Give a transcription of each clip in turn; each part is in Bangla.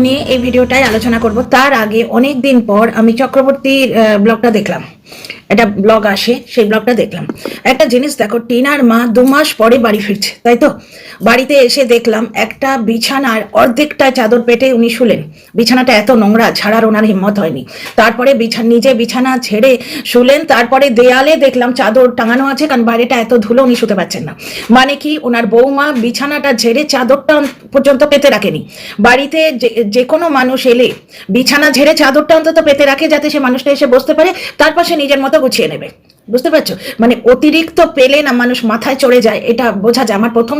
নিয়ে এই ভিডিওটাই আলোচনা করব। তার আগে অনেক দিন পর আমি চক্রবর্তীর ব্লগটা দেখলাম, একটা ব্লগ আসে, সেই ব্লগটা দেখলাম। একটা জিনিস দেখো, টিনার মা 2 মাস পরে বাড়ি ফিরছে, তাই তো? বাড়িতে এসে দেখলাম একটা বিছানার অর্ধেকটা চাদর পেটে উনি শুলেন। বিছানাটা এত নোংরা, ঝাড়ার ওনার হিম্মত হয়নি। তারপরে নিজে বিছানা ছেড়ে শুলেন। তারপরে দেয়ালে দেখলাম চাদর টাঙানো আছে, কারণ বাইরেটা এত ধুলো, উনি শুতে পারছেন না। মানে কি, ওনার বৌমা বিছানাটা ঝেড়ে চাদরটা পর্যন্ত পেতে রাখেনি। বাড়িতে যে কোনো মানুষ এলে বিছানা ঝেড়ে চাদরটা অন্তত পেতে রাখে, যাতে সে মানুষটা এসে বসতে পারে, তারপর সে নিজের মতো গুছিয়ে নেবে। বুঝতে পারছো? মানে অতিরিক্ত পেলে না মানুষ মাথায় চড়ে যায়, এটা বোঝা যায়। আমার প্রথম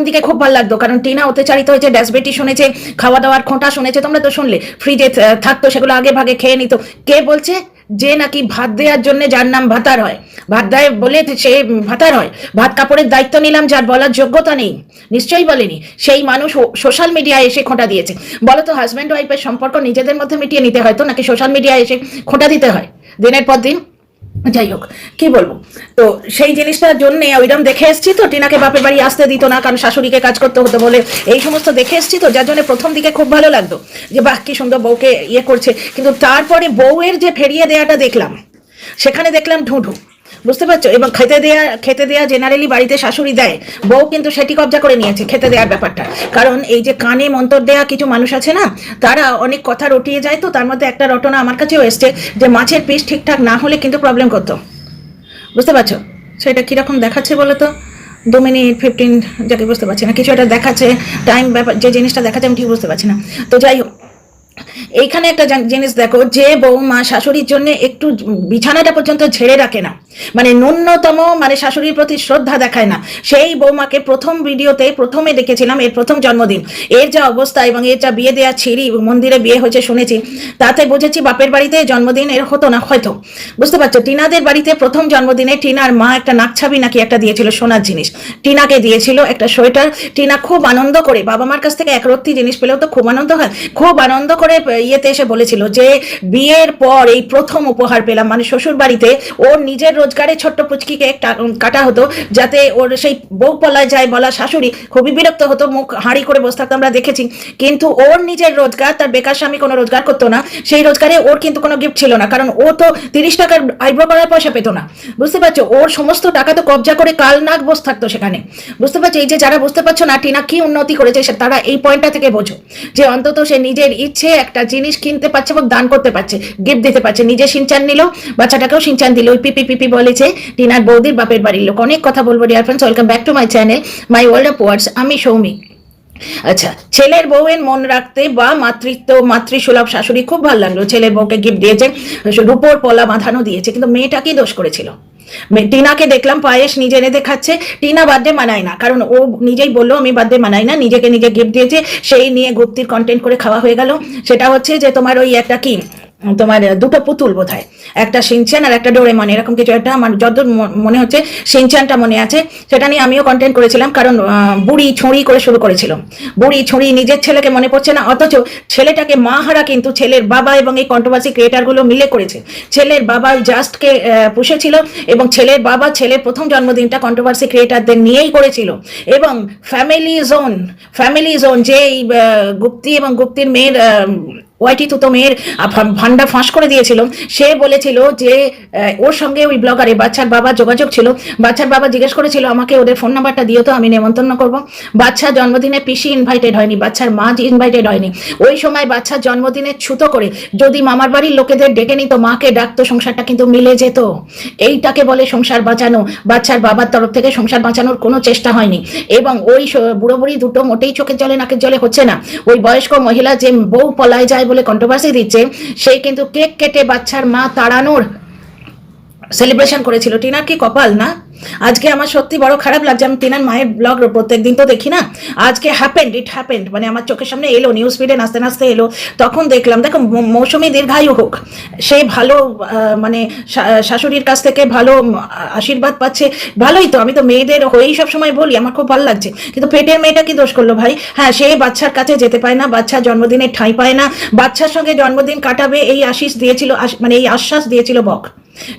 দিকে খুব ভালো লাগতো, কারণ টিনা অত্যাচারিত হয়েছে, ড্যাসবেটি শুনেছে, খাওয়া দাওয়ার খোঁটা শুনেছে, তোমরা তো শুনলে। ফ্রিজে থাকতো, সেগুলো আগে ভাগে খেয়ে নিত। কে বলছে যে নাকি ভাত দেওয়ার জন্য যার নাম ভাতার হয়, ভাত দেয় বলে সে ভাতার হয়? ভাত কাপড়ের দায়িত্ব নিলাম যার বলার যোগ্যতা নেই, নিশ্চয়ই বলেনি। সেই মানুষ সোশ্যাল মিডিয়ায় এসে খোঁটা দিয়েছে। বলো তো, হাজব্যান্ড ওয়াইফের সম্পর্ক নিজেদের মধ্যে মিটিয়ে নিতে হয় তো, নাকি সোশ্যাল মিডিয়ায় এসে খোঁটা দিতে হয় দিনের পর দিন? যাই হোক, কি বলবো। তো সেই জিনিসটার জন্য ওইরকম দেখে এসছি তো, টিনাকে বাপের বাড়ি আসতে দিত না, কারণ শাশুড়িকে কাজ করতে হতো বলে। এই সমস্ত দেখে এসছি তো, যার জন্য প্রথম দিকে খুব ভালো লাগতো যে বাহ কি সুন্দর বউকে ইয়ে করছে। কিন্তু তারপরে বউয়ের যে ফেরিয়ে দেয়াটা দেখলাম, সেখানে দেখলাম ঢুঁঢু। বুঝতে পারছো? এবং খেতে দেয়া জেনারেলি বাড়িতে শাশুড়ি দেয়, বউ কিন্তু সেটি কবজা করে নিয়েছে, খেতে দেওয়ার ব্যাপারটা। কারণ এই যে কানে মন্তর দেয়া কিছু মানুষ আছে না, তারা অনেক কথা রটিয়ে যায়। তো তার মধ্যে একটা রটনা আমার কাছেও এসছে, যে মাছের পিস ঠিকঠাক না হলে কিন্তু প্রবলেম করতো। বুঝতে পারছো? সেটা কিরকম দেখাচ্ছে বলো তো? 2 মিনিট 15, যাকে বুঝতে পারছি না, কিছু একটা দেখাচ্ছে টাইম, ব্যাপার যে জিনিসটা দেখাচ্ছে আমি ঠিক বুঝতে পারছি না। তো যাই হোক, এইখানে একটা জিনিস দেখো, যে বৌমা শাশুড়ির জন্য একটু বিছানাটা পর্যন্ত ঝেড়ে রাখে না, মানে ন্যূনতম মানে শাশুড়ির প্রতি শ্রদ্ধা দেখায় না, সেই বৌমাকে প্রথম ভিডিওতে প্রথমে দেখেছিলাম, এর প্রথম জন্মদিন, এর যা অবস্থা এবং এর যা বিয়ে দেওয়া ছিঁড়ি, মন্দিরে বিয়ে হয়েছে শুনেছি, তাতে বুঝেছি বাপের বাড়িতে জন্মদিন এর হতো না হয়তো। বুঝতে পারছো? টিনাদের বাড়িতে প্রথম জন্মদিনে টিনার মা একটা নাকছাবি নাকি একটা দিয়েছিল, সোনার জিনিস টিনাকে দিয়েছিল, একটা সোয়েটার। টিনা খুব আনন্দ করে, বাবা মার কাছ থেকে একরত্তি জিনিস পেলেও তো খুব আনন্দ হয়, খুব আনন্দ করে ইয়েতে এসে বলেছিল যে বিয়ের পর এই প্রথম উপহার পেলাম, মানে শ্বশুর বাড়িতে ওর নিজের রোজগারে ছোট্ট পুচকিকে কাটা হতো, যাতে ওর সেই বউ পলায় যায় বলা শাশুড়ি খুবই বিরক্ত হতো, মুখ হাঁড়ি করে বসে থাকতো, আমরা দেখেছি। কিন্তু ওর নিজের রোজগার, তার বেকার স্বামী কোনো রোজগার করতো না, সেই রোজগারে ওর কিন্তু কোনো গিফট ছিল না, কারণ ও তো 30 টাকার আইব্রো করার পয়সা পেতো না। বুঝতে পারছো? ওর সমস্ত টাকা তো কবজা করে কাল নাক বসে থাকতো সেখানে। বুঝতে পারছো? এই যে যারা বুঝতে পারছো না টিনা কি উন্নতি করেছে, তারা এই পয়েন্টটা থেকে বোঝো, যে অন্তত সে নিজের ইচ্ছে একটা জিনিস কিনতে পারছে এবং দান করতে পারছে, গিফট দিতে পারছে। নিজে সিনচান নিল, বাচ্চাটাকেও সিনচান দিল। ওই পিপি পিপি বলেছে টিনার বৌদির বাপের বাড়ির লোক। অনেক কথা বলবো dear friends, welcome back to my channel my world of words. আমি সৌমি। আচ্ছা, ছেলের বউয়ের মন রাখতে বা মাতৃসুলভ শাশুড়ি, খুব ভালো লাগলো। ছেলের বউকে গিফট দিয়েছে, রূপোর পলা বাঁধানো দিয়েছে, কিন্তু মেয়েটা কি দোষ করেছিল? টিনাকে দেখলাম পায়েস নিজে এনে দেখাচ্ছে। টিনা বার্থডে মানায় না, কারণ ও নিজেই বললো আমি বার্থডে মানাই না, নিজেকে নিজে গিফট দিয়েছে, সেই নিয়ে গুপ্তির কন্টেন্ট করে খাওয়া হয়ে গেল। সেটা হচ্ছে যে তোমার ওই একটা কি, তোমার দুটো পুতুল বোধ হয়, একটা সিনচান আর একটা ডোরেমন, এরকম কিছু একটা, আমার যত মনে হচ্ছে সিনচানটা মনে আছে। সেটা নিয়ে আমিও কন্টেন্ট করেছিলাম, কারণ বুড়ি ছুঁড়ি করে শুরু করেছিল। বুড়ি ছুঁড়ি, নিজের ছেলেকে মনে পড়ছে না, অথচ ছেলেটাকে মা হারা কিন্তু ছেলের বাবা এবং এই কন্ট্রোভার্সি ক্রিয়েটারগুলো মিলে করেছে। ছেলের বাবা জাস্টকে পুষেছিল, এবং ছেলের বাবা ছেলের প্রথম জন্মদিনটা কন্ট্রোভার্সি ক্রিয়েটারদের নিয়েই করেছিল। এবং ফ্যামিলি জোন যে এই গুপ্তি এবং গুপ্তির মেয়ের ওয়াইটি তুতো মেয়ের ভান্ডা ফাঁস করে দিয়েছিল, সে বলেছিল যে ওর সঙ্গে ওই ব্লগারে বাচ্চার বাবা যোগাযোগ ছিল। বাচ্চার বাবা জিজ্ঞেস করেছিল আমাকে ওদের ফোন নাম্বারটা দিও তো, আমি নেমন্তন্ন করব। বাচ্চার জন্মদিনে পিসি ইনভাইটেড হয়নি, বাচ্চার মা ইনভাইটেড হয়নি। ওই সময় বাচ্চার জন্মদিনে ছুতো করে যদি মামার বাড়ির লোকেদের ডেকে নিত, মাকে ডাকতো, সংসারটা কিন্তু মিলে যেত। এইটাকে বলে সংসার বাঁচানো। বাচ্চার বাবার তরফ থেকে সংসার বাঁচানোর কোনো চেষ্টা হয়নি। এবং ওই বুড়ো বুড়ি দুটো মোটেই চোখের জলে নাকের জলে হচ্ছে না। ওই বয়স্ক মহিলা যে বউ পলায় যায় বলে কন্ট্রোভার্সি দিচ্ছে, সেই কিন্তু কেক কেটে বাচ্চার মা তাড়ানোর সেলিব্রেশন করেছিল। টিনার কি কপাল না? আজকে আমার সত্যি বড় খারাপ লাগছে। আমি টিনার মায়ের ব্লগ প্রত্যেকদিন তো দেখি না, আজকে ইট হ্যাপেন্ড, মানে আমার চোখের সামনে এলো, নিউজ ফিডে নাচতে নাচতে এলো, তখন দেখলাম। দেখো, মৌসুমী দীর্ঘায়ু হোক, সে ভালো মানে শাশুড়ির কাছ থেকে ভালো আশীর্বাদ পাচ্ছে, ভালোই তো। আমি তো মেয়েদের হয়েই সবসময় বলি, আমার খুব ভালো লাগছে। কিন্তু পেটের মেয়েটা কি দোষ করলো ভাই? হ্যাঁ, সে বাচ্চার কাছে যেতে পায় না, বাচ্চার জন্মদিনে ঠাঁই পায় না, বাচ্চার সঙ্গে জন্মদিন কাটাবে এই আশিস দিয়েছিল, মানে এই আশ্বাস দিয়েছিল বক।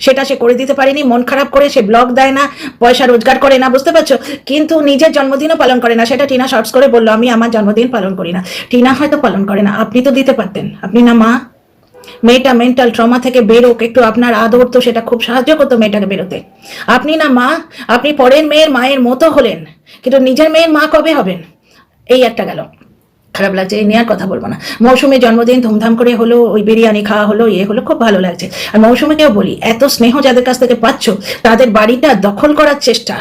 সেটা সে করে দিতে পারেনি, মন খারাপ করে সে ব্লগ দেয় না, পয়সা রোজগার করে না, বুঝতে পারছো, কিন্তু নিজের জন্মদিনও পালন করে না। সেটা টিনা শর্টস করে বললো আমি আমার জন্মদিন পালন করি না। টিনা হয়তো পালন করে না, আপনি তো দিতে পারতেন, আপনি না মা? মেয়েটা মেন্টাল ট্রমা থেকে বেরোক, একটু আপনার আদর তো সেটা খুব সাহায্য করতো মেয়েটাকে বেরোতে। আপনি না মা, আপনি পরের মেয়ের মায়ের মতো হলেন, কিন্তু নিজের মেয়ের মা কবে হবেন? এই একটা গেল, খারাপ লাগছে, এই নিয়ে আর কথা বলবো না। মৌসুমীর জন্মদিন ধুমধাম করে হলো, ওই বিরিয়ানি খাওয়া হলো, হলো, খুব ভালো লাগছে। আর মৌসুমীকেও বলি, এত স্নেহ যাদের কাছ থেকে পাচ্ছ তাদের বাড়িটা দখল করার চেষ্টা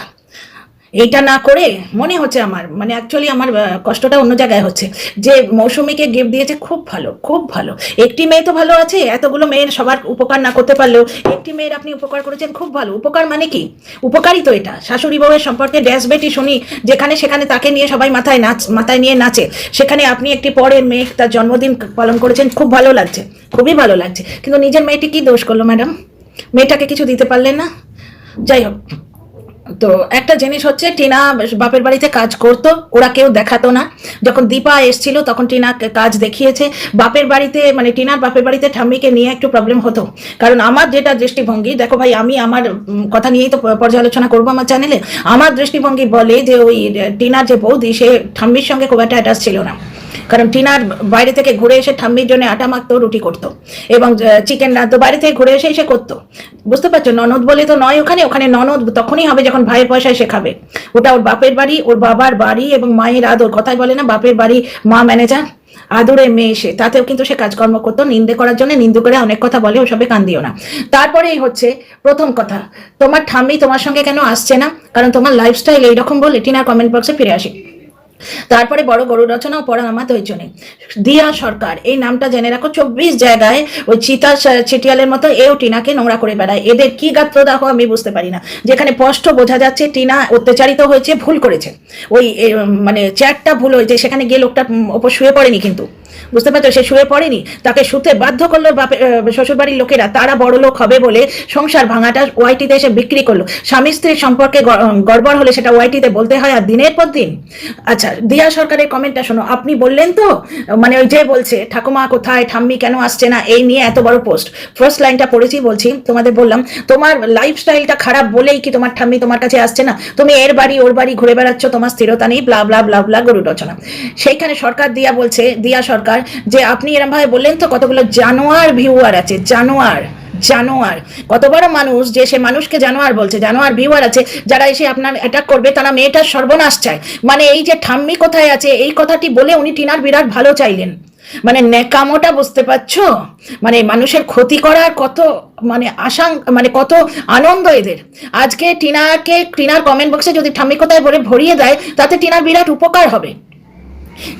এইটা না করে, মনে হচ্ছে আমার, মানে অ্যাকচুয়ালি আমার কষ্টটা অন্য জায়গায় হচ্ছে, যে মৌসুমীকে গিফট দিয়েছে খুব ভালো, খুব ভালো। একটি মেয়ে তো ভালো আছে, এতগুলো মেয়ের সবার উপকার না করতে পারলেও একটি মেয়ের আপনি উপকার করেছেন, খুব ভালো। উপকার মানে কি? উপকারই তো এটা। শাশুড়ি বউয়ের সম্পর্কে ড্যাশ বেটি শুনি যেখানে সেখানে, তাকে নিয়ে সবাই মাথায় নিয়ে নাচে, সেখানে আপনি একটি পরের মেয়ে তার জন্মদিন পালন করেছেন, খুব ভালো লাগছে, খুবই ভালো লাগছে। কিন্তু নিজের মেয়েটি কি দোষ করলো ম্যাডাম? মেয়েটাকে কিছু দিতে পারলেন না? যাই হোক, তো একটা জিনিস হচ্ছে, টিনা বাপের বাড়িতে কাজ করতো, ওরা কেউ দেখাতো না। যখন দীপা এসছিল তখন টিনা কাজ দেখিয়েছে। বাপের বাড়িতে, মানে টিনার বাপের বাড়িতে ঠাম্মিকে নিয়ে একটু প্রবলেম হতো, কারণ আমার যেটা দৃষ্টিভঙ্গি, দেখো ভাই, আমি আমার কথা নিয়েই তো পর্যালোচনা করবো আমার চ্যানেলে। আমার দৃষ্টিভঙ্গি বলে যে ওই টিনার যে বৌদি, সে ঠাম্মির সঙ্গে খুব একটা অ্যাটাচ ছিল না, কারণ টিনার বাইরে থেকে ঘুরে এসে ঠাম্মির জন্য আটা মাখতো, রুটি করতো, এবং চিকেন রাঁধতো, বাইরে থেকে ঘুরে এসে করতো, বুঝতে পারছো? ননদ বলে তো নয়, ওখানে ওখানে ননদ তখনই হবে যখন ভাইয়ের পয়সায় সে খাবে। ওটা ওর বাপের বাড়ি, ওর বাবার বাড়ি, এবং মায়ের আদর। কথাই বলে না, বাপের বাড়ি মা ম্যানেজার, আদরের মেয়ে সে। তাতেও কিন্তু সে কাজকর্ম করতো, নিন্দে করার জন্য, নিন্দু করে অনেক কথা বলে, ওসবে কান দিও না। তারপরেই হচ্ছে প্রথম কথা, তোমার ঠাম্মি তোমার সঙ্গে কেন আসছে না? কারণ তোমার লাইফস্টাইল এইরকম বলে। টিনার কমেন্ট বক্সে ফিরে আসি। তারপরে বড় গরু রচনা ও পড়া আমার ধৈর্যনে। দিয়া সরকার, এই নামটা জেনে রাখো, 24 জায়গায় ওই চিতা ছিটিয়ালের মতো এও টিনাকে নোংরা করে বেড়ায়। এদের কি গাত্রদাহ আমি বুঝতে পারি না, যেখানে স্পষ্ট বোঝা যাচ্ছে টিনা অত্যাচারিত হয়েছে, ভুল করেছে। ওই মানে চ্যাটটা ভুল হয়েছে, সেখানে গিয়ে লোকটা ওপর শুয়ে পড়েনি, কিন্তু বুঝতে পারছো, সে শুয়ে পড়েনি, তাকে শুতে বাধ্য করলো শ্বশুরবাড়ির লোকেরা। তারা বড় লোক হবে বলে সংসার ভাঙাটা ওয়াইটিতে এসে বিক্রি করলো। স্বামী স্ত্রীর সম্পর্কে গড়বড় হলে সেটা ওয়াইটিতে বলতে হয়, আর দিনের পর দিন। আচ্ছা, দিয়া সরকারের কমেন্টটা শোনো। আপনি বললেন তো, মানে ওই যে বলছে ঠাকুমা কোথায়, ঠাম্মি কেন আসছে না, এই নিয়ে এত বড় পোস্ট। ফার্স্ট লাইনটা পড়েছি, বলছি তোমাদের, বললাম তোমার লাইফস্টাইলটা খারাপ বলেই কি তোমার ঠাম্মি তোমার কাছে আসছে না? তুমি এর বাড়ি ওর বাড়ি ঘুরে বেড়াচ্ছ, তোমার স্থিরতা নেই, ব্লা ব্লা ব্লা ব্লা গরু রচনা। সেইখানে সরকার দিয়া বলছে, দিয়া সরকার, যে আপনি এরম ভাবে বললেন তো, কতগুলো জানোয়ার ভিউয়ার আছে, জানোয়ার, জানোয়ার, কত বড় মানুষ যে সে মানুষকে জানোয়ার বলছে। জানোয়ার ভিউয়ার আছে যারা এসে আপনার অ্যাটাক করবে, তারা মেয়েটার সর্বনাশ চায়। মানে এই যে ঠাম্মি কোথায় আছে, এই কথাটি বলে উনি টিনার বিরাট ভালো চাইলেন। মানে ন্যাকামোটা বুঝতে পারছো? মানে মানুষের ক্ষতি করার কত মানে মানে কত আনন্দ এদের। আজকে টিনার কমেন্ট বক্সে যদি ঠাম্মি কোথায় বলে ভরিয়ে দেয়, তাতে টিনার বিরাট উপকার হবে।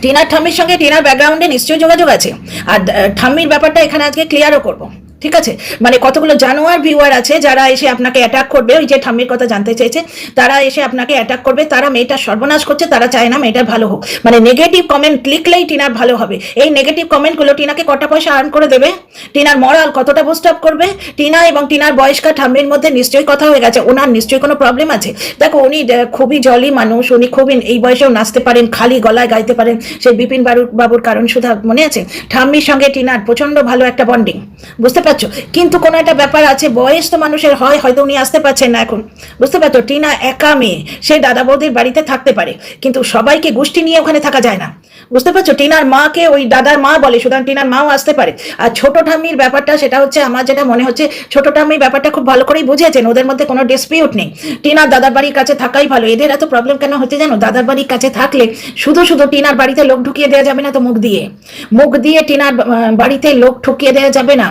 টিনার ঠাম্মির সঙ্গে টিনার ব্যাকগ্রাউন্ডে নিশ্চয়ই যোগাযোগ আছে। আর ঠাম্মির ব্যাপারটা এখানে আজকে ক্লিয়ারও করবো, ঠিক আছে? মানে কতগুলো জানোয়ার ভিউয়ার আছে যারা এসে আপনাকে অ্যাটাক করবে, ওই যে ঠাম্মির কথা জানতে চেয়েছে, তারা এসে আপনাকে অ্যাটাক করবে, তারা মেয়েটার সর্বনাশ করছে, তারা চায় না মেয়েটার ভালো হোক। মানে নেগেটিভ কমেন্ট লিখলেই টিনার ভালো হবে। এই নেগেটিভ কমেন্টগুলো টিনাকে কটা পয়সা আর্ন করে দেবে, টিনার মরাল কতটা বুস্ট আপ করবে। টিনা এবং টিনার বয়স্কা ঠাম্মির মধ্যে নিশ্চয়ই কথা হয়ে গেছে, ওনার নিশ্চয়ই কোনো প্রবলেম আছে। দেখো, উনি খুবই জলি মানুষ, উনি খুবই এই বয়সেও নাচতে পারেন, খালি গলায় গাইতে পারেন, সেই বিপিন বাবুর কারণ সুধা মনে আছে? ঠাম্মির সঙ্গে টিনার প্রচন্ড ভালো একটা বন্ডিং, বুঝতে পারছো? কিন্তু কোনো একটা ব্যাপার আছে, বয়স তো মানুষের হয়, হয়তো উনি আসতে পারছেন না এখন, বুঝতে পারছো? টিনা একা মেয়ে, সে দাদা বৌদির বাড়িতে থাকতে পারে, কিন্তু সবাইকে গোষ্ঠী নিয়ে ওখানে থাকা যায় না, বুঝতে পারছো? টিনার মাকে ওই দাদার মা বলে, সুতরাং টিনার মাও আসতে পারে। আর ছোট ঠাম্মির ব্যাপারটা, সেটা হচ্ছে আমার যেটা মনে হচ্ছে, ছোট ঠাম্মির ব্যাপারটা খুব ভালো করেই বুঝেছেন, ওদের মধ্যে কোনো ডিসপিউট নেই। টিনার দাদার বাড়ির কাছে থাকাই ভালো। এদের এত প্রবলেম কেন হচ্ছে জানো? দাদার বাড়ির কাছে থাকলে শুধু টিনার বাড়িতে লোক ঢুকিয়ে দেওয়া যাবে না তো, মুখ দিয়ে টিনার বাড়িতে লোক ঢুকিয়ে দেওয়া যাবে না,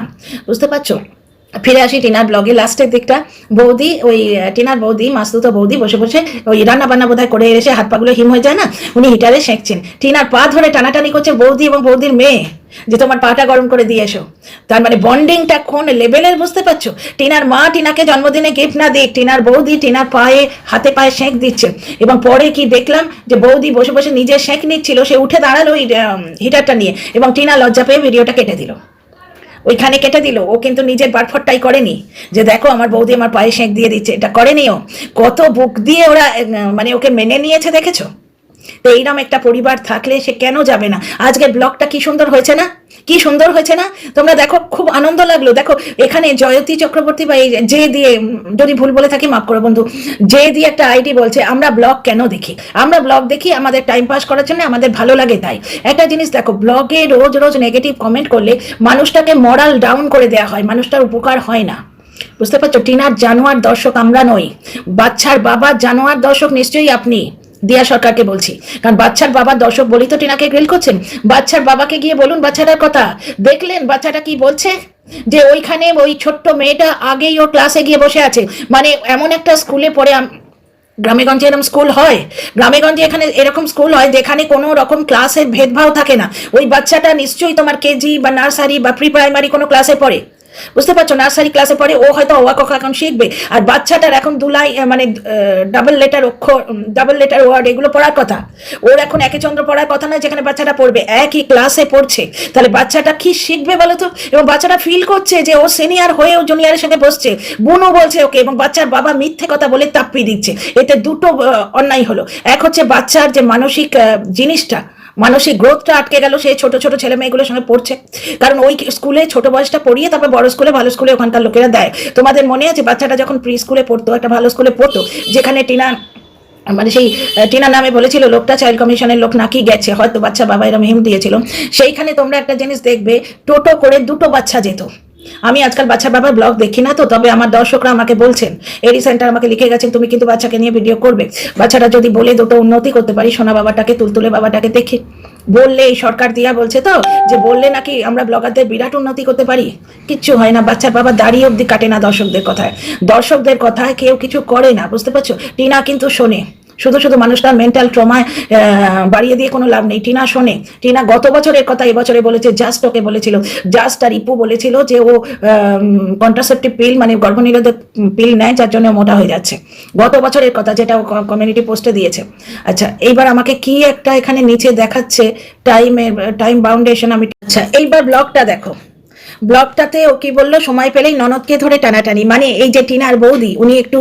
বুঝতে পারছো? ফিরে আসি টিনার ব্লগে লাস্টের দিকটা। বৌদি, ওই টিনার বৌদি, মাসতুতো বৌদি বসে বসে ওই রান্না বান্না বোধহয় করে এসে হাত পাগুলো হিম হয়ে যায় না, উনি হিটারে সেঁকছেন, টিনার পা ধরে টানাটানি করছে বৌদি এবং বৌদির মেয়ে, যে তোমার পাটা গরম করে দিয়ে এসো। তার মানে বন্ডিংটা কোন লেভেলের, বুঝতে পারছো? টিনার মা টিনাকে জন্মদিনে গিফট না দিক, টিনার বৌদি টিনার পায়ে হাতে পায়ে সেঁক দিচ্ছে। এবং পরে কি দেখলাম, যে বৌদি বসে বসে নিজে সেঁক নিচ্ছিল, সে উঠে দাঁড়ালো ওই হিটারটা নিয়ে, এবং টিনা লজ্জা পেয়ে ভিডিওটা কেটে দিল, ওইখানে কেটে দিল। ও কিন্তু নিজের বাটফটটাই করেনি, যে দেখো আমার বৌদি আমার পায়ে সেঁক দিয়ে দিচ্ছে, এটা করেনি ও। কত বুক দিয়ে ওরা মানে ওকে মেনে নিয়েছে, দেখেছো? তো এইরকম একটা পরিবার থাকলে সে কেন যাবে না? আজকের ব্লগটা কি সুন্দর হয়েছে না? কি সুন্দর হয়েছে না? তোমরা দেখো, খুব আনন্দ লাগলো। দেখো এখানে জয়তী চক্রবর্তী বা এই যে দিয়ে, যদি ভুল বলে থাকি মাফ করো বন্ধু, যে দিয়ে একটা আইডি বলছে আমরা ব্লগ কেন দেখি? আমরা ব্লগ দেখি আমাদের টাইম পাস করার জন্য, আমাদের ভালো লাগে তাই। একটা জিনিস দেখো, ব্লগে রোজ রোজ নেগেটিভ কমেন্ট করলে মানুষটাকে মরাল ডাউন করে দেওয়া হয়, মানুষটার উপকার হয় না। বুঝতে পারছো? টিনার জানোয়ার দর্শক আমরা নই, বাচ্চার বাবার জানোয়ার দর্শক নিশ্চয়ই আপনি। দিয়া সরকারকে বলছি, কারণ বাচ্চার বাবার দর্শক বলি তো টিনাকে গ্রিল করছেন। বাচ্চার বাবাকে গিয়ে বলুন বাচ্চাটার কথা। দেখলেন বাচ্চাটা কি বলছে? যে ওইখানে ওই ছোট্ট মেয়েটা আগেই ওর ক্লাসে গিয়ে বসে আছে, মানে এমন একটা স্কুলে পড়ে। গ্রামেগঞ্জে এরকম স্কুল হয়? গ্রামেগঞ্জে এখানে এরকম স্কুল হয় যেখানে কোনো রকম ক্লাসের ভেদভাব থাকে না। ওই বাচ্চাটা নিশ্চয়ই তোমার কেজি বা নার্সারি বা প্রি প্রাইমারি কোনো ক্লাসে পড়ে। বুঝতে পারছো? নার্সারি ক্লাসে পড়ে, ও হয়তো অ আ ক খ এখন শিখবে। আর বাচ্চাটার এখন দুলাই মানে ডাবল লেটার অক্ষর, ডাবল লেটার ওয়ার্ড এগুলো পড়ার কথা। ওর এখন একে চন্দ্র পড়ার কথা নয় যেখানে বাচ্চাটা পড়বে, একই ক্লাসে পড়ছে। তাহলে বাচ্চাটা কি শিখবে বলো তো? এবং বাচ্চাটা ফিল করছে যে ও সিনিয়র হয়েও জুনিয়রের সঙ্গে বসছে, বুনু বলছে ওকে, এবং বাচ্চার বাবা মিথ্যে কথা বলে তাপ্পি দিচ্ছে। এতে দুটো অন্যায় হলো। এক হচ্ছে বাচ্চার যে মানসিক জিনিসটা, মানসিক গ্রোথটা আটকে গেল, সেই ছোট ছোট ছেলে মেয়েগুলোর সঙ্গে পড়ছে। কারণ ওই স্কুলে ছোট বয়সটা পড়িয়ে তারপর বড় স্কুলে, ভালো স্কুলে ওখানকার লোকেরা দেয়। তোমাদের মনে আছে বাচ্চাটা যখন প্রি স্কুলে পড়তো, একটা ভালো স্কুলে পড়তো, যেখানে টিনা মানে সেই টিনা নামে বলেছিল লোকটা চাইল্ড কমিশনের লোক নাকি গেছে, হয়তো বাচ্চা বাবা এরম হিম দিয়েছিল। সেইখানে তোমরা একটা জিনিস দেখবে, টোটো করে দুটো বাচ্চা যেত। আমি আজকাল বাচ্চার বাবার ব্লগ দেখি না তো, তবে আমার দর্শকরা আমাকে বলছেন, এডি সেন্টার আমাকে লিখে গেছেন তুমি কিন্তু বাচ্চাকে নিয়ে ভিডিও করবে। বাচ্চাটা যদি বলে দুটো উন্নতি করতে পারি, সোনা বাবাটাকে, তুলতুলে বাবাটাকে দেখে বললে, এই সরকার দিয়া বলছে তো যে বললে নাকি আমরা ব্লগারদের বিরাট উন্নতি করতে পারি। কিচ্ছু হয় না, বাচ্চার বাবা দাঁড়িয়ে অব্দি কাটে না দর্শকদের কথায়। দর্শকদের কথায় কেউ কিছু করে না, বুঝতে পারছো? টিনা কিন্তু শোনে, শুধু শুধু মানুষটার মেন্টাল ট্রমায় বাড়িয়ে দিয়ে কোনো লাভ নেই। টিনা শোনে। টিনা গত বছরের কথা এবছরে বলেছে, জাস্ট ওকে বলেছিল, জাস্ট আর ইপু বলেছিল যে ও কন্ট্রাসেপটিভ পিল মানে গর্ভনিরোধক পিল নেয়, যার জন্য মোটা হয়ে যাচ্ছে। গত বছরের কথা, যেটা ও কমিউনিটি পোস্টে দিয়েছে। আচ্ছা, এইবার আমাকে কি একটা এখানে নিচে দেখাচ্ছে টাইম বাউন্ডেশন। আমি আচ্ছা এইবার ব্লগটা দেখো, ব্লগটাতে ও কি বললো, সময় পেলেই ননদকে ধরে টানাটানি। মানে এই যে টিনার বৌদি, উনি একটু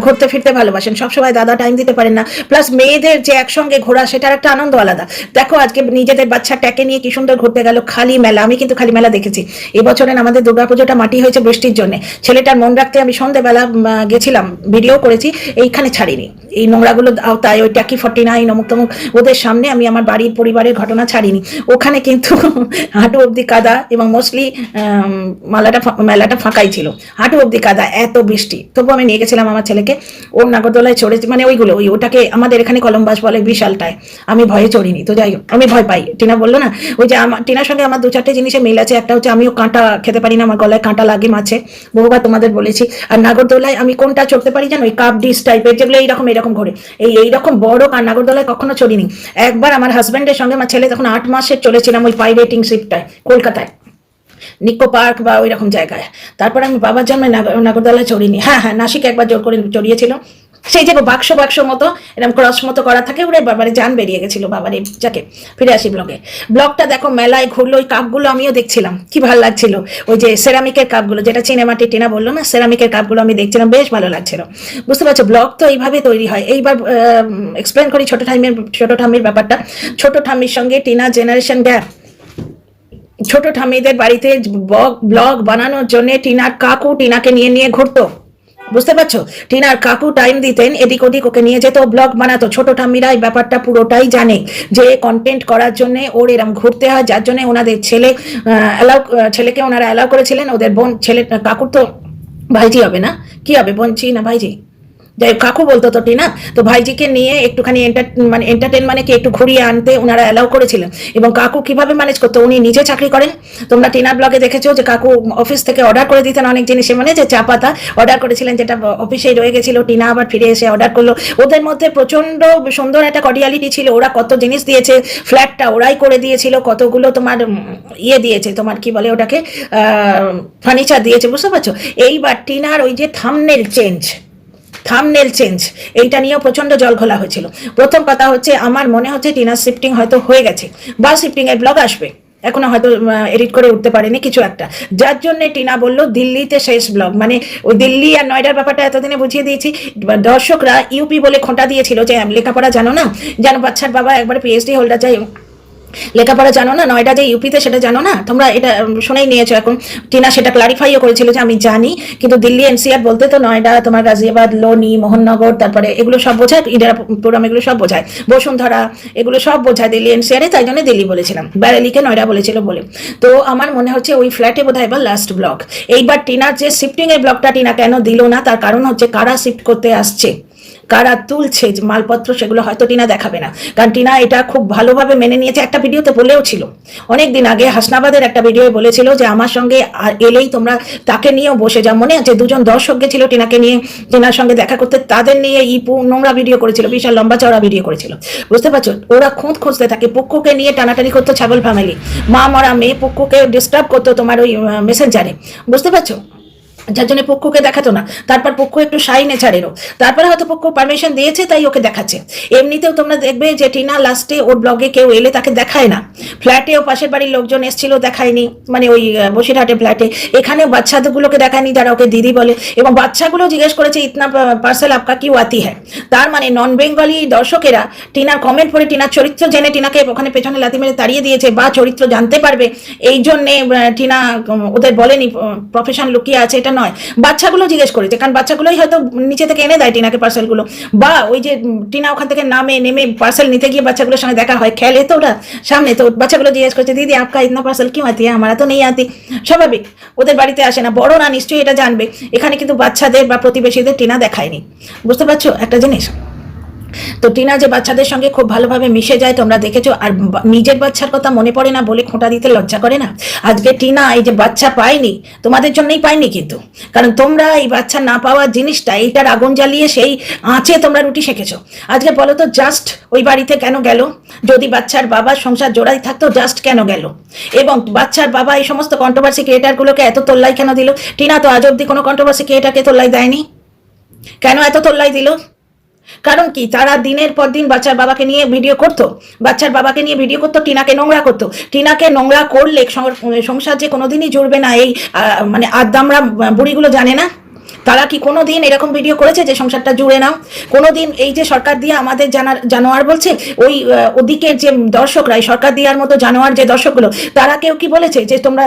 ঘুরতে ফিরতে ভালোবাসেন, সবসময় দাদা টাইম দিতে পারেন না। প্লাস মেয়েদের যে একসঙ্গে ঘোরা, সেটার একটা আনন্দ আলাদা। দেখো আজকে নিজেদের বাচ্চাটাকে নিয়ে কি সুন্দর ঘুরতে গেল খালি মেলা। আমি কিন্তু খালি মেলা দেখেছি এবছরে। আমাদের দুর্গাপুজোটা মাটি হয়েছে বৃষ্টির জন্য। ছেলেটার মন রাখতে আমি সন্ধ্যেবেলা গেছিলাম, ভিডিও করেছি। এইখানে ছাড়িনি এই নোংরাগুলো আওতায়, ওই ট্যাকি 49 অমুক তমুক ওদের সামনে আমি আমার বাড়ির পরিবারের ঘটনা ছাড়িনি। ওখানে কিন্তু হাঁটু অব্দি কাদা, এবং মোস্টলি মেলাটা ফাঁকাই ছিল, হাঁটু অব্দি কাদা, এত বৃষ্টি। তবু আমি নিয়ে গেছিলাম আমার ছেলেকে। ওর নাগরদোলায় চড়েছি, মানে ওইগুলো ওটাকে আমাদের এখানে কলম্বাস বলে, বিশালটায়। আমি ভয়ে চড়িনি, তো যাই হোক আমি ভয় পাই। টিনা বললো না, ওই যে আমার টিনার সঙ্গে আমার দু চারটে জিনিসে মিল আছে। একটা হচ্ছে আমিও কাঁটা খেতে পারি না, আমার গলায় কাঁটা লাগে মাছে, বহুবার তোমাদের বলেছি। আর নাগরদোলায় আমি কোনটা চড়তে পারি জানো? ওই কাপ ডিস টাইপের, যেগুলো এইরকম এরকম ঘোরে, এইরকম বড় নাগরদোলায় কখনো চড়িনি। একবার আমার হাজব্যান্ডের সঙ্গে, আমার ছেলে তখন 8 মাসের, চলেছিলাম ওই পাইরেটিং শিপটায় কলকাতায়, নিকো পার্ক বা ওই রকম জায়গায়। তারপরে আমি বাবার জন্মে নাগরদোলায় চড়িনি। হ্যাঁ হ্যাঁ, নাসিক একবার জোর করে চড়িয়েছিল। সেই যে বাক্স বাক্স মতো এরকম ক্রস মতো করা থাকে, ওরে বাবারে জান বেরিয়ে গেছিল বাবারে। যাকে ফিরে আসি ব্লগটা দেখো, মেলায় ঘুরলো, ওই কাপগুলো আমিও দেখছিলাম, কি ভালো লাগছিল। ওই যে সেরামিকের কাপগুলো, যেটা চিনেমাটি টিনা বললো না, সেরামিকের কাপগুলো আমি দেখছিলাম, বেশ ভালো লাগছিল। বুঝতে পারছো? ব্লগ তো এইভাবে তৈরি হয়। এইবার এক্সপ্লেন করি ছোট ঠাম্মির ব্যাপারটা। ছোট ঠাম্মির সঙ্গে টিনা জেনারেশন গ্যাপ। ছোট ঠাম্মিদের বাড়িতে ব্লগ বানানোর জন্য টিনার কাকু টিনাকে নিয়ে নিয়ে ঘুরতো। বুঝতে পারছো? টিনার কাকু টাইম দিতেন, এদিক ওদিক ওকে নিয়ে যেত, ব্লগ বানাতো। ছোট ঠাম্মিরা এই ব্যাপারটা পুরোটাই জানে, যে কন্টেন্ট করার জন্য ওর এরম ঘুরতে হয়, যার জন্য ওনাদের ছেলেকে ওনারা অ্যালাউ করেছিলেন। ওদের বোন, ছেলে কাকুর তো ভাইজি হবে না, কি হবে, বোনছি না ভাইজি, যাই কাকু বলতো তো টিনা। তো ভাইজিকে নিয়ে একটুখানি এন্টারটেন মানে কি একটু ঘুরিয়ে আনতে ওনারা অ্যালাউ করেছিলেন। এবং কাকু কিভাবে ম্যানেজ করতো, উনি নিজে চাকরি করেন। তোমরা টিনার ব্লগে দেখেছো যে কাকু অফিস থেকে অর্ডার করে দিতেন অনেক জিনিসে, মানে যে চা পাতা অর্ডার করেছিলেন, যেটা অফিসেই রয়ে গেছিল, টিনা আবার ফিরে এসে অর্ডার করলো। ওদের মধ্যে প্রচন্ড সুন্দর একটা কর্ডিয়ালিটি ছিল। ওরা কত জিনিস দিয়েছে, ফ্ল্যাটটা ওরাই করে দিয়েছিল, কতগুলো তোমার দিয়েছে, তোমার কি বলে ওটাকে, ফার্নিচার দিয়েছে। বুঝতে পারছো? এইবার টিনার ওই যে থাম্বনেল চেঞ্জ, এইটা নিয়েও প্রচন্ড জল ঘোলা হয়েছিল। প্রথম কথা হচ্ছে, আমার মনে হচ্ছে টিনার শিফটিং হয়তো হয়ে গেছে, বা শিফটিং এর ব্লগ আসবে। এখনো হয়তো এডিট করে উঠতে পারেনি কিছু একটা, যার জন্য টিনা বলল দিল্লিতে শেষ ব্লগ। মানে ওই দিল্লি আর নয়ডার ব্যাপারটা এতদিনে বুঝিয়ে দিয়েছি। দর্শকরা ইউপি বলে খোঁটা দিয়েছিল যে লেখাপড়া জানো না, জানো বাচ্চার বাবা একবার পিএইচডি হোল্ডার, যাই লেখাপড়া জানো না, নয়ডা যে ইউপিতে সেটা জানো না, তোমরা এটা শুনেই নিয়েছো। এখন টিনা সেটা ক্লারিফাইও করেছিল যে আমি জানি, কিন্তু দিল্লি এনসিআর বলতে তো নয়ডা, তোমার গাজিয়াবাদ, লোনি, মোহননগর, তারপরে এগুলো সব বোঝায়, ইন্দিরাপুরম এগুলো সব বোঝায়, বসুন্ধরা এগুলো সব বোঝায় দিল্লি এনসিআরে, তাই জন্য দিল্লি বলেছিলাম, ব্যারেলিকে নয়ডা বলেছিল বলে। তো আমার মনে হচ্ছে ওই ফ্ল্যাটে বোধহয় এবার লাস্ট ব্লগ। এইবার টিনার যে শিফটিং এর ব্লগটা টিনা কেন দিল না, তার কারণ হচ্ছে কারা শিফট করতে আসছে, কারা তুলছে মালপত্র, সেগুলো হয়তো টিনা দেখাবে না। কারণ টিনা এটা খুব ভালোভাবে মেনে নিয়েছে, একটা ভিডিওতে বলেও ছিল অনেকদিন আগে, হাসনাবাদের একটা ভিডিও বলেছিল যে আমার সঙ্গে এলেই তোমরা তাকে নিয়েও বসে যাও। মনে আছে দুজন দর্শক ছিল টিনাকে নিয়ে, টিনার সঙ্গে দেখা করতে, তাদের নিয়ে ইপু নোংরা ভিডিও করেছিল, বিশাল লম্বা চওড়া ভিডিও করেছিল, বুঝতে পারছো? ওরা খুঁজতে থাকে, পুক্কুকে নিয়ে টানাটানি করতো, ছাগল ফ্যামিলি, মা মরা মেয়ে পুক্কুকে ডিস্টার্ব করতো তোমার ওই মেসেঞ্জারে, বুঝতে পারছো? যার জন্য পক্ষকে দেখাতো না। তারপর পক্ষ একটু শাই নেচারেরও, তারপরে হয়তো পক্ষ পারমিশন দিয়েছে তাই ওকে দেখাচ্ছে। এমনিতেও তোমরা দেখবে যে টিনা লাস্টে ওর ব্লগে কেউ এলে তাকে দেখায় না। ফ্ল্যাটেও পাশের বাড়ির লোকজন এসেছিল, দেখায়নি, মানে ওই বসিরহাটে ফ্ল্যাটে, এখানে বাচ্চাগুলোকে দেখায়নি যারা ওকে দিদি বলে, এবং বাচ্চাগুলো জিজ্ঞেস করেছে ইতনা পার্সেল আপকা কিউ আতি হ্যাঁ। তার মানে নন বেঙ্গলি দর্শকেরা টিনার কমেন্ট পড়ে টিনার চরিত্র জেনে টিনাকে ওখানে পেছনে লাথি মেরে তাড়িয়ে দিয়েছে, বা চরিত্র জানতে পারবে এই জন্যে টিনা ওদের বলেনি প্রফেশন লুকিয়ে আছে, এটা নয়। বাচ্চাগুলো জিজ্ঞেস করেছে, কারণ বাচ্চাগুলোই হয়তো নিচে থেকে এনে দেয় টিনাকে পার্সেলগুলো, বা ওই যে টিনা ওখান থেকে নেমে পার্সেল নিতে গিয়ে বাচ্চাগুলোর সঙ্গে দেখা হয়, খেলে তো ওরা সামনে, তো বাচ্চাগুলো জিজ্ঞেস করছে দিদি আপকা ইতনা পার্সেল কিউ আতি হ্যাঁ, हमारा তো নেই আতি। স্বাভাবিক, ওদের বাড়িতে আসে না, বড় না নিশ্চয়ই এটা জানবে। এখানে কিন্তু বাচ্চাদের বা প্রতিবেশীদের টিনা দেখায়নি, বুঝতে পারছো একটা জিনিস? তো টিনা যে বাচ্চাদের সঙ্গে খুব ভালোভাবে মিশে যায় তোমরা দেখেছো, আর নিজের বাচ্চার কথা মনে পড়ে না বলে খোঁটা দিতে লজ্জা করে না? আজকে টিনা এই যে বাচ্চা পায়নি, তোমাদের জন্যই পায়নি কিন্তু, কারণ তোমরা এই বাচ্চা না পাওয়ার জিনিসটা, এইটার আগুন জ্বালিয়ে সেই আঁচে তোমরা রুটি শেখেছো। আজকে বলো তো জাস্ট ওই বাড়িতে কেন গেল? যদি বাচ্চার বাবার সংসার জোড়াই থাকতো জাস্ট কেন গেল? এবং বাচ্চার বাবা এই সমস্ত কন্ট্রোভার্সি ক্রিয়েটারগুলোকে এত তোল্লাই কেন দিল? টিনা তো আজ অব্দি কোনো কন্ট্রোভার্সি ক্রিয়েটারকে তোল্লাই দেয়নি, কেন এত তোল্লাই দিল? কারণ কি, তারা দিনের পর দিন বাচ্চার বাবাকে নিয়ে ভিডিও করতো, বাচ্চার বাবাকে নিয়ে ভিডিও করতো, টিনাকে নোংরা করতো। টিনাকে নোংরা করলে সংসার যে কোনোদিনই জুড়বে না, এই মানে আদ্দামরা বুড়িগুলো জানে না? তারা কি কোনোদিন এরকম ভিডিও করেছে যে সংসারটা জুড়ে নাও? কোনোদিন এই যে সরকার দিয়ে আমাদের জানোয়ার বলছে, ওই ওদিকের যে দর্শকরা, সরকার দিয়ার মতো জানোয়ার যে দর্শকগুলো, তারা কেউ কি বলেছে যে তোমরা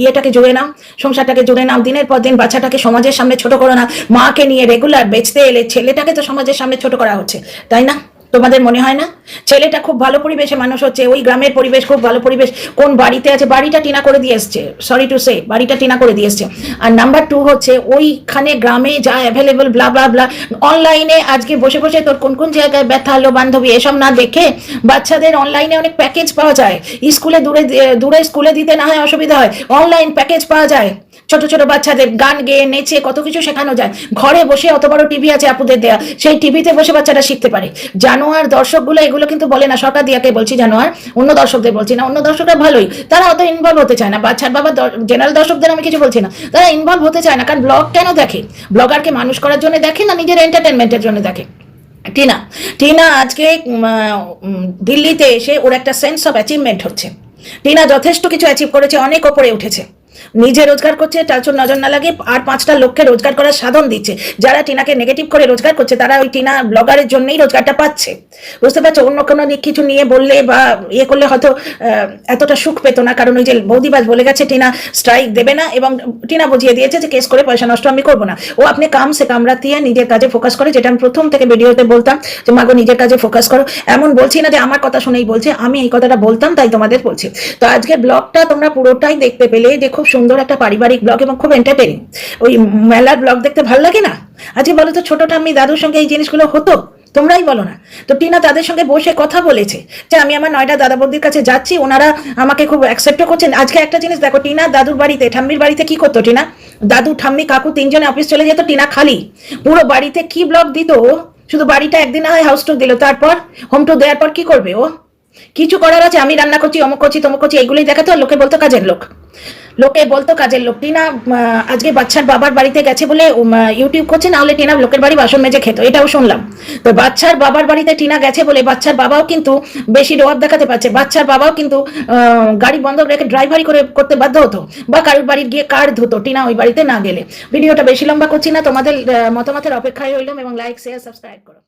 ইয়েটাকে জুড়ে নাও, সংসারটাকে জুড়ে নাও, দিনের পর দিন বাচ্চাটাকে সমাজের সামনে ছোট করো না? মাকে নিয়ে রেগুলার বেচতে এলে ছেলেটাকে তো সমাজের সামনে ছোট করা হচ্ছে, তাই না? তোমাদের মনে হয় না? ছেলেটা খুব ভালো পরিবেশে মানুষ হচ্ছে, ওই গ্রামের পরিবেশ খুব ভালো পরিবেশ, কোন বাড়িতে আছে, বাড়িটা টিনা করে দিয়ে এসছে, সরি টু সে, বাড়িটা টিনা করে দিয়ে এসছে। আর নাম্বার 2 হচ্ছে ওইখানে গ্রামে যা অ্যাভেলেবল ব্লা ব্লা ব্লা, অনলাইনে আজকে বসে বসে তোর কোন কোন জায়গায় ব্যথা হলো বান্ধবী এসব না দেখে, বাচ্চাদের অনলাইনে অনেক প্যাকেজ পাওয়া যায়, স্কুলে দূরে স্কুলে দিতে না হয় অসুবিধা হয়, অনলাইন প্যাকেজ পাওয়া যায়, ছোট ছোট বাচ্চাদের গান গেয়ে নেচে কত কিছু শেখানো যায়। ঘরে বসে অত বড় টিভি আছে আপুদের দেয়া, সেই টিভিতে বসে বাচ্চাটা শিখতে পারে। জানোয়ার দর্শকগুলো এগুলো কিন্তু বলে না, সরকার দিয়াকে বলছি জানোয়ার, অন্য দর্শকদের বলছি না, অন্য দর্শকরা ভালোই, তারা অত ইনভলভ হতে চায় না। বাচ্চার বাবা জেনারেল দর্শকদের আমি কিছু বলছি না, তারা ইনভলভ হতে চায় না। কারণ ব্লগ কেন দেখে? ব্লগারকে মানুষ করার জন্য দেখে না নিজের এন্টারটেনমেন্টের জন্য দেখে। টিনা আজকে দিল্লিতে এসে ওর একটা সেন্স অফ অ্যাচিভমেন্ট হচ্ছে। টিনা যথেষ্ট কিছু অ্যাচিভ করেছে, অনেক ওপরে উঠেছে, নিজে রোজগার করছে, তার জন্য নজর না লাগে, আর 5টা লোককে রোজগার করার সাধন দিচ্ছে। যারা টিনাকে নেগেটিভ করে রোজগার করছে তারা ওই টিনা ব্লগারের জন্যই রোজগারটা পাচ্ছে, বুঝতে পারছো? অন্য কোনো কিছু নিয়ে বললে বা ইয়ে করলে হয়তো এতটা সুখ পেতো না। কারণ ওই যে বৌদিবাজ বলে গেছে টিনা স্ট্রাইক দেবে না, এবং টিনা বুঝিয়ে দিয়েছে যে কেস করে পয়সা নষ্ট আমি করবো না। ও আপনি কাম সে কামরাতিয়া নিজের কাজে ফোকাস করে, যেটা আমি প্রথম থেকে ভিডিওতে বলতাম যে মাগো নিজের কাজে ফোকাস করো। এমন বলছি না যে আমার কথা শুনেই বলছে, আমি এই কথাটা বলতাম তাই তোমাদের বলছি। তো আজকে ব্লগটা তোমরা পুরোটাই দেখতে পেলে যে খুব সুন্দর একটা পারিবারিক ব্লগ এবং খুব এন্টারটেইনিং। ওই মেলার ব্লগ দেখতে ভালো লাগে না? আজকে বলো তো ছোট ঠাম্মি দাদুর সঙ্গে এই জিনিসগুলো হতো? তোমরাই বলো না। তো টিনা তাদের সঙ্গে বসে কথা বলেছে যে আমি আমার নয়ডা দাদা বৌদির কাছে যাচ্ছি, ওনারা আমাকে খুব অ্যাকসেপ্টও করছেন। আজকে একটা জিনিস দেখো, টিনা দাদুর বাড়িতে ঠাম্মির বাড়িতে কি করতো টিনা? দাদু ঠাম্মি কাকু 3জনে অফিস চলে যেত, টিনা খালি পুরো বাড়িতে কি ব্লগ দিত। শুধু বাড়িটা একদিন হয় হাউস টুর দিল, তারপর হোম টুর দেওয়ার পর কি করবে ও? কিছু করার আছে, আমি রান্না করছি, অমুক করছি, তমুক করছি, এগুলোই দেখাতো, আর লোকে বলতো কাজের লোক। লোকে বলতো কাজের লোক। টিনা আজকে বাচ্চার বাবার বাড়িতে গেছে বলে ইউটিউব করছে, না হলে টিনা লোকের বাড়ি বাসন মেজে খেত, এটাও শুনলাম। তো বাচ্চার বাবার বাড়িতে টিনা গেছে বলে বাচ্চার বাবাও কিন্তু বেশি রোয়াব দেখাতে পারছে, বাচ্চার বাবাও কিন্তু গাড়ি বন্ধ রেখে ড্রাইভারি করতে বাধ্য হতো, বা কারোর বাড়ি গিয়ে কার ধুতো টিনা ওই বাড়িতে না গেলে। ভিডিওটা বেশি লম্বা করছি না, তোমাদের মতামতের অপেক্ষায় রইলাম, এবং লাইক শেয়ার সাবস্ক্রাইব করো।